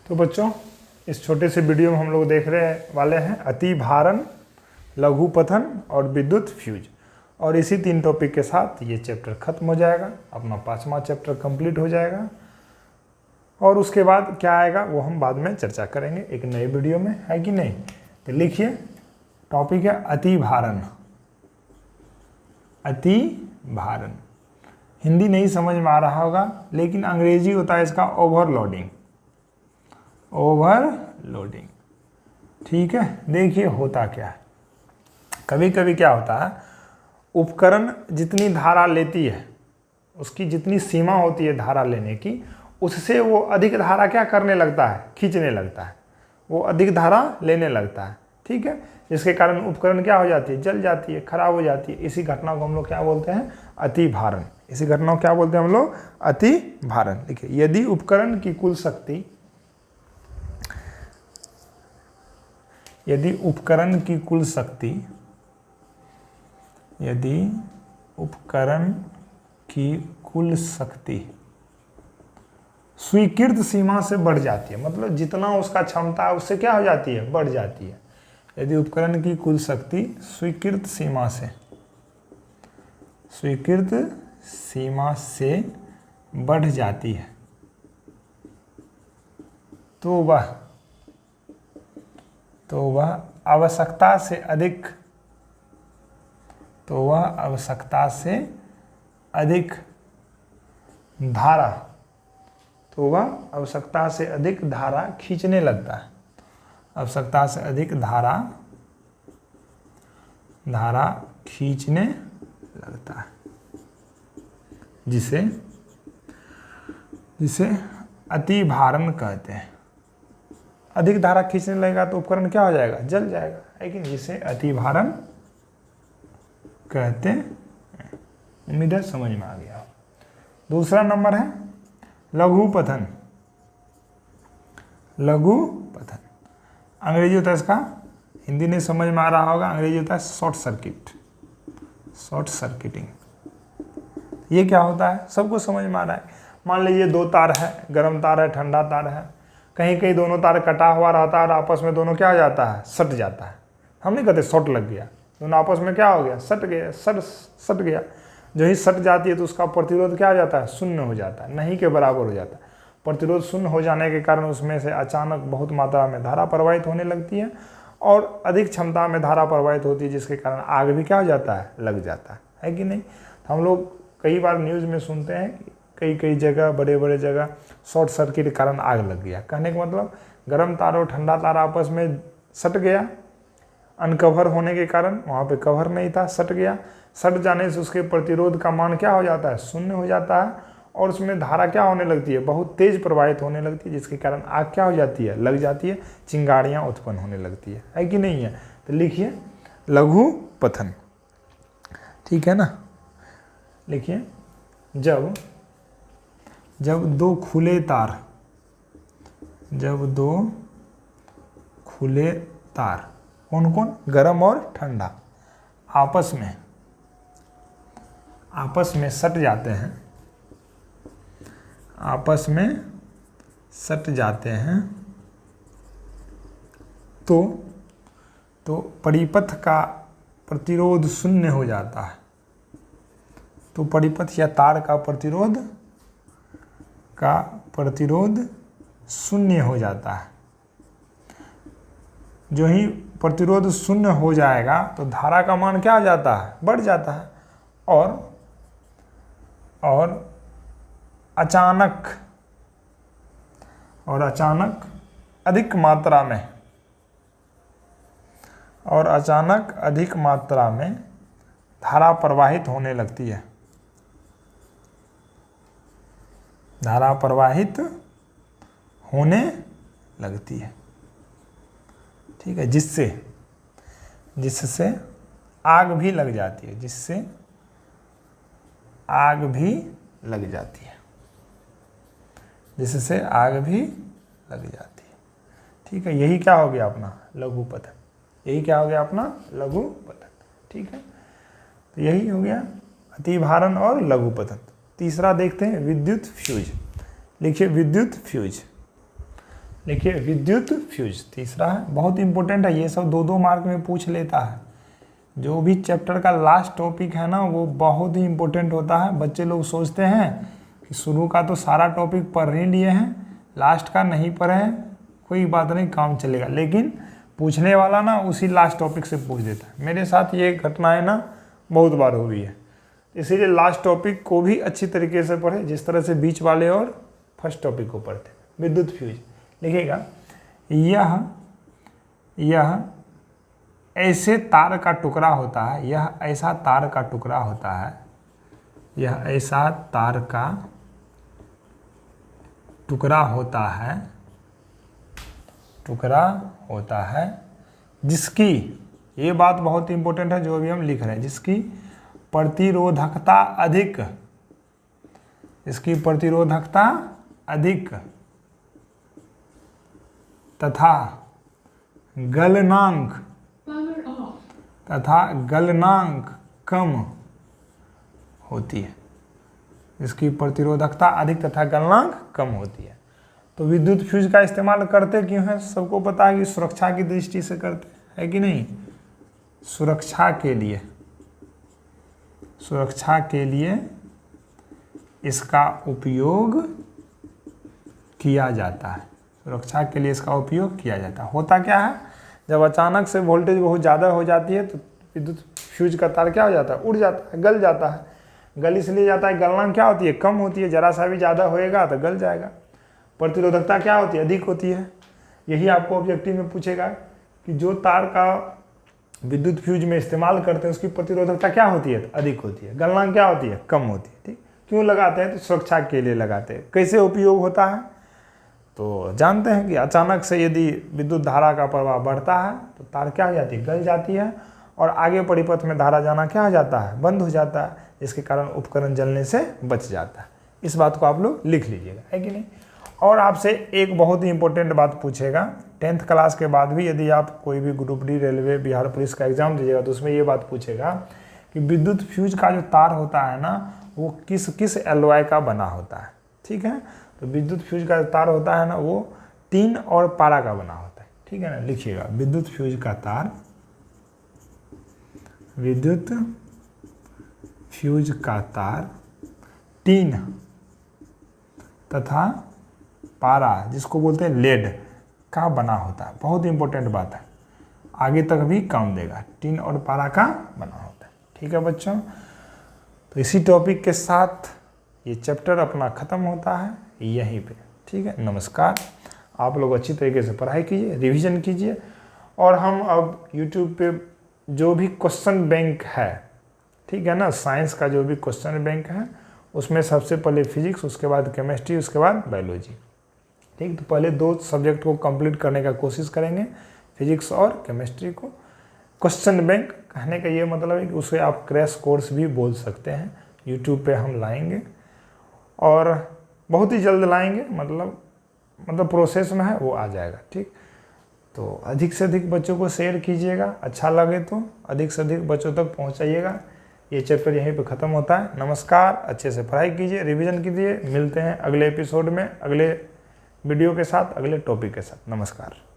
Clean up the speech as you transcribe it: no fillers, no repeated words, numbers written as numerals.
तो बच्चों इस छोटे से वीडियो में हम लोग देख रहे वाले हैं अति भारण, लघु पतन और विद्युत फ्यूज। और इसी 3 टॉपिक के साथ ये चैप्टर खत्म हो जाएगा, अपना 5वां चैप्टर कंप्लीट हो जाएगा। और उसके बाद क्या आएगा वो हम बाद में चर्चा करेंगे एक नए वीडियो में, है कि नहीं। तो लिखिए, टॉपिक है अति भारण। अति भारण हिंदी नहीं समझ में आ रहा होगा, लेकिन अंग्रेजी होता है इसका ओवरलोडिंग। ओवरलोडिंग, ठीक है। देखिए होता क्या है, कभी कभी क्या होता है, उपकरण जितनी धारा लेती है, उसकी जितनी सीमा होती है धारा लेने की, उससे वो अधिक धारा क्या करने लगता है, खींचने लगता है, वो अधिक धारा लेने लगता है, ठीक है। जिसके कारण उपकरण क्या हो जाती है, जल जाती है, खराब हो जाती है। इसी घटना को हम लोग क्या बोलते हैं, अति भारण। इसी घटना को क्या बोलते हैं हम लोग, अति भारण। देखिए, यदि उपकरण की कुल शक्ति, यदि उपकरण की कुल शक्ति, यदि उपकरण की कुल शक्ति स्वीकृत सीमा से बढ़ जाती है, मतलब जितना उसका क्षमता है उससे क्या हो जाती है, बढ़ जाती है। यदि उपकरण की कुल शक्ति स्वीकृत सीमा से बढ़ जाती है, तो वह आवश्यकता से अधिक, धारा खींचने लगता है। आवश्यकता से अधिक धारा खींचने लगता है, जिसे अति भारण कहते हैं। अधिक धारा खींचने लगेगा तो उपकरण क्या हो जाएगा, जल जाएगा, लेकिन जिसे अति भारण कहते हैं। उम्मीद है समझ में आ गया। दूसरा नंबर है लघु पतन। लघु पतन अंग्रेजी होता है इसका, हिंदी नहीं समझ में आ रहा होगा, अंग्रेजी होता है शॉर्ट सर्किटिंग। ये क्या होता है, सबको समझ में आ रहा है। मान लीजिए 2 तार है, गर्म तार है, ठंडा तार है। कहीं कहीं दोनों तार कटा हुआ रहता है और आपस में दोनों क्या हो जाता है, सट जाता है। हम नहीं कहते शॉर्ट लग गया, दोनों आपस में क्या हो गया, सट गया। जो ही सट जाती है तो उसका प्रतिरोध क्या हो जाता है, शून्य हो जाता है, नहीं के बराबर हो जाता है। प्रतिरोध शून्य हो जाने के कारण उसमें से अचानक बहुत मात्रा में धारा प्रवाहित होने लगती है और अधिक क्षमता में धारा प्रवाहित होती है, जिसके कारण आग भी क्या हो जाता है, लग जाता है कि नहीं। तो हम लोग कई बार न्यूज़ में सुनते हैं कि कई जगह, बड़े जगह शॉर्ट सर्किट के कारण आग लग गया। कहने का मतलब गर्म तार और ठंडा तार आपस में सट गया, अनकवर होने के कारण, वहाँ पे कवर नहीं था, सट गया। सट जाने से उसके प्रतिरोध का मान क्या हो जाता है, शून्य हो जाता है और उसमें धारा क्या होने लगती है, बहुत तेज प्रवाहित होने लगती है, जिसके कारण आग क्या हो जाती है, लग जाती है, चिंगारियाँ उत्पन्न होने लगती है कि नहीं है। तो लिखिए लघु पतन, ठीक है ना। लिखिए, जब दो खुले तार कौन, गर्म और ठंडा, आपस में सट जाते हैं, तो परिपथ का प्रतिरोध शून्य हो जाता है। तो परिपथ या तार का प्रतिरोध शून्य हो जाता है। जो ही प्रतिरोध शून्य हो जाएगा तो धारा का मान क्या हो जाता है, बढ़ जाता है। और अचानक अधिक मात्रा में धारा प्रवाहित होने लगती है। धारा प्रवाहित होने लगती है, ठीक है, जिससे आग भी लग जाती है, ठीक है। यही क्या हो गया अपना लघु पतन, ठीक है। तो यही हो गया अति भारण और लघु पतन। तीसरा देखते हैं विद्युत फ्यूज। लिखिए विद्युत फ्यूज। लिखिए विद्युत फ्यूज। तीसरा है, बहुत इंपॉर्टेंट है, ये सब 2-2 मार्क में पूछ लेता है। जो भी चैप्टर का लास्ट टॉपिक है ना वो बहुत ही इंपॉर्टेंट होता है। बच्चे लोग सोचते हैं कि शुरू का तो सारा टॉपिक पढ़ ही लिए हैं, लास्ट का नहीं पढ़े हैं, कोई बात नहीं, काम चलेगा। लेकिन पूछने वाला ना उसी लास्ट टॉपिक से पूछ देता है। मेरे साथ ये घटनाएं ना बहुत बार हुई है, इसीलिए लास्ट टॉपिक को भी अच्छी तरीके से पढ़े, जिस तरह से बीच वाले और फर्स्ट टॉपिक को पढ़ते हैं। विद्युत फ्यूज लिखिएगा, यह ऐसे तार का टुकड़ा होता है, यह ऐसा तार का टुकड़ा होता है, यह ऐसा तार का टुकड़ा होता है जिसकी, ये बात बहुत इंपॉर्टेंट है जो भी हम लिख रहे हैं, जिसकी प्रतिरोधकता अधिक तथा गलनांक कम होती है। इसकी प्रतिरोधकता अधिक तथा गलनांक कम होती है। तो विद्युत फ्यूज का इस्तेमाल करते क्यों है? सबको पता है कि सुरक्षा की दृष्टि से करते हैं कि नहीं। सुरक्षा के लिए इसका उपयोग किया जाता है। होता क्या है, जब अचानक से वोल्टेज बहुत ज़्यादा हो जाती है तो विद्युत फ्यूज का तार क्या हो जाता है, उड़ जाता है, गल जाता है। गल इसलिए जाता है, गलनांक क्या होती है, कम होती है। जरा सा भी ज़्यादा होएगा तो गल जाएगा। प्रतिरोधकता क्या होती है, अधिक होती है। यही आपको ऑब्जेक्टिव में पूछेगा कि जो तार का विद्युत फ्यूज में इस्तेमाल करते हैं उसकी प्रतिरोधकता क्या होती है, अधिक होती है। गलनांक क्या होती है, कम होती है। ठीक, क्यों लगाते हैं, तो सुरक्षा के लिए लगाते हैं। कैसे उपयोग होता है, तो जानते हैं कि अचानक से यदि विद्युत धारा का प्रवाह बढ़ता है तो तार क्या हो जाती है, गल जाती है, और आगे परिपथ में धारा जाना क्या हो जाता है, बंद हो जाता है, जिसके कारण उपकरण जलने से बच जाता है। इस बात को आप लोग लिख लीजिएगा, है कि नहीं। और आपसे एक बहुत ही इंपॉर्टेंट बात पूछेगा 10th क्लास के बाद भी, यदि आप कोई भी group D, railway, Bihar police का एग्जाम दीजिएगा तो उसमें ये बात पूछेगा कि विद्युत फ्यूज का जो तार होता है ना वो किस किस एलॉय का बना होता है। ठीक है, तो विद्युत फ्यूज का तार होता है ना वो टिन और पारा का बना होता है। ठीक है ना, लिखिएगा विद्युत फ्यूज का तार टिन तथा पारा, जिसको बोलते हैं लेड, का बना होता है। बहुत इंपॉर्टेंट बात है, आगे तक भी काम देगा। टिन और पारा का बना होता है। ठीक है बच्चों, तो इसी टॉपिक के साथ ये चैप्टर अपना ख़त्म होता है यहीं पे। ठीक है, नमस्कार। आप लोग अच्छी तरीके से पढ़ाई कीजिए, रिवीजन कीजिए, और हम अब YouTube पे जो भी क्वेश्चन बैंक है, ठीक है ना, साइंस का जो भी क्वेश्चन बैंक है उसमें सबसे पहले फिजिक्स, उसके बाद केमिस्ट्री, उसके बाद बायोलॉजी। ठीक, तो पहले 2 सब्जेक्ट को कंप्लीट करने का कोशिश करेंगे, फिजिक्स और केमिस्ट्री को। क्वेश्चन बैंक कहने का ये मतलब है कि उसे आप क्रैश कोर्स भी बोल सकते हैं। यूट्यूब पे हम लाएंगे और बहुत ही जल्द लाएंगे, मतलब प्रोसेस में है, वो आ जाएगा। ठीक, तो अधिक से अधिक बच्चों को शेयर कीजिएगा, अच्छा लगे तो अधिक से अधिक बच्चों तक पहुंचाइएगा। ये चैप्टर यहीं पे ख़त्म होता है। नमस्कार, अच्छे से पढ़ाई कीजिए, रिवीजन कीजिए। मिलते हैं अगले एपिसोड में, अगले वीडियो के साथ, अगले टॉपिक के साथ। नमस्कार।